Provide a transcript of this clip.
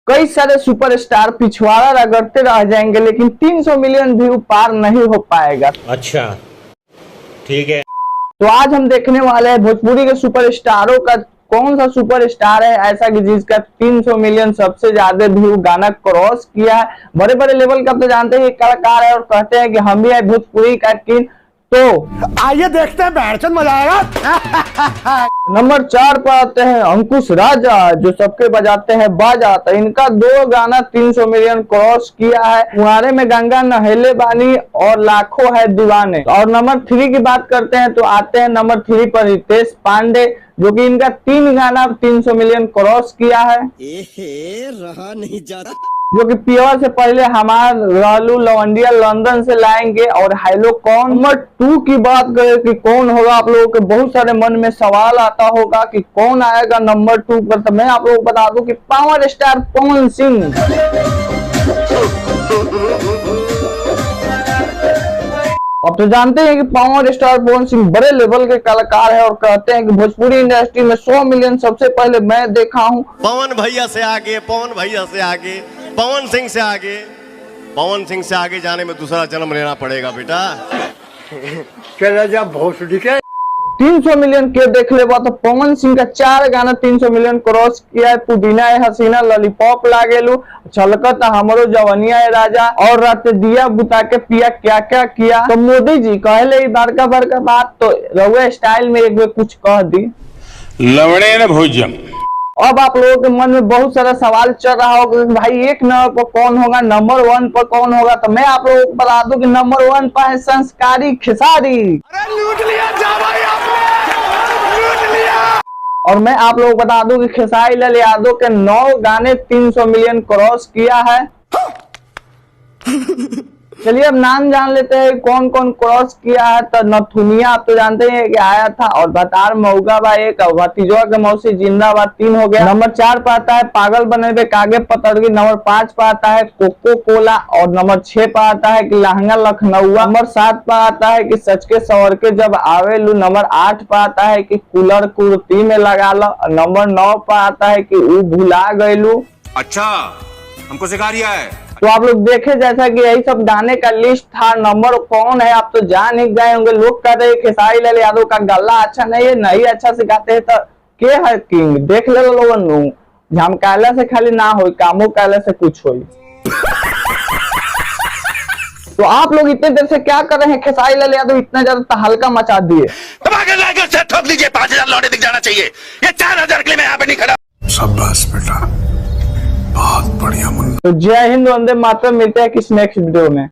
कई सारे सुपरस्टार पिछवाड़ा रगड़ते रह जाएंगे लेकिन 300 मिलियन व्यू पार नहीं हो पाएगा। अच्छा ठीक है। तो आज हम देखने वाले हैं भोजपुरी के सुपरस्टारों का कौन सा सुपरस्टार है ऐसा कि जिसका 300 मिलियन सबसे ज्यादा व्यू गाना क्रॉस किया है। बड़े बड़े लेवल का तो जानते हैं कलाकार है और कहते हैं कि हम भी है भोजपुरी का किंग। तो आइए देखते हैं, बैठचंद मजा आएगा। नंबर 4 पर आते हैं अंकुश राजा, जो सबके बजाते हैं बाजा। तो इनका 2 गाना 300 मिलियन क्रॉस किया है। कुंवारे में गंगा नहेले बानी और लाखों है दीवाने। और नंबर 3 की बात करते हैं तो आते हैं नंबर 3 पर रितेश पांडे, जो कि इनका 3 गाना 300 मिलियन क्रॉस किया है। रहा नहीं जाता। जो कि प्योर से पहले हमारे रालू लवंडिया लंदन से लाएंगे। और हेलो कौन। नंबर 2 की बात करें कि कौन होगा, आप लोगों के बहुत सारे मन में सवाल आता होगा कि कौन आएगा नंबर 2 पर। तो मैं आप लोगों को बता दूं कि पावर स्टार पवन सिंह। अब तो जानते हैं कि पावर स्टार पवन सिंह बड़े लेवल के कलाकार है और कहते हैं कि भोजपुरी इंडस्ट्री में 100 मिलियन सबसे पहले मैं देखा हूँ। पवन भैया से आगे, पवन भैया से आगे, पवन सिंह से आगे, पवन सिंह से आगे जाने में दूसरा जन्म लेना पड़ेगा बेटा। चला जा भोसड़ी के 300 मिलियन के देख ले तो पवन सिंह का 4 गाना 300 मिलियन क्रॉस किया है। पुदीना है हसीना, लॉलीपॉप लागेलू, छलकत हमरो जवनिया है राजा और रात दिया बुता के पिया क्या क्या किया। तो मोदी जी कहले बड़का बड़का बात तो रउए स्टाइल में एक बार कुछ कह दी। लवणे न भोजम। अब आप लोगों के मन में बहुत सारा सवाल चल रहा होगा कि भाई 1 नंबर पर कौन होगा, नंबर 1 पर कौन होगा। तो मैं आप लोगों को बता दूं कि नंबर 1 पर है संस्कारी खेसारी। लूट लिया जा भाई आपने, लूट लिया। और मैं आप लोगों को बता दूं कि खेसारी लाल यादव के 9 गाने 300 मिलियन क्रॉस किया है। चलिए अब नाम जान लेते हैं कौन कौन क्रॉस किया है। तो नथुनिया आप तो जानते हैं कि आया था और बतार मऊगा बा 1, भतीजवा के मौसी जिंदाबाद 3 हो गया। नंबर 4 पर आता है पागल बने बे कागे पतड़गी। नंबर 5 पर आता है कोको कोला और नंबर 6 पर आता है कि लहंगा लखनऊआ। नंबर 7 पर आता है कि सच के सवर के जब आवेलू। नंबर 8 पर आता है कि कूलर कुर्ती में लगा लो। नंबर 9 पर आता है कि ऊ भुला गयलू। अच्छा हमको सिखा रिया है। तो आप लोग देखे जैसा कि यही सब गाने का लिस्ट था। नंबर कौन है आप तो जान ही गए होंगे। लोग कहते हैं खेसारी लाल यादव का गला अच्छा नहीं है, नहीं अच्छा से गाते हैं। तो के है किंग देख ले लोगन, झमकाला से खाली ना हो, कामो काला से कुछ हो। तो आप लोग इतने देर से क्या कर रहे हैं। खेसारी लाल यादव इतना ज्यादा तहलका मचा दिए। ठोक लीजिए, 5000 लौटे दिख जाना चाहिए। ये 4000 के लिए मैं यहाँ पे नहीं खड़ा। शाबाश बेटा, बहुत बढ़िया मुन्ना। तो जय हिंद, वंदे मातरम। मिलते हैं किसी नेक्स्ट वीडियो में।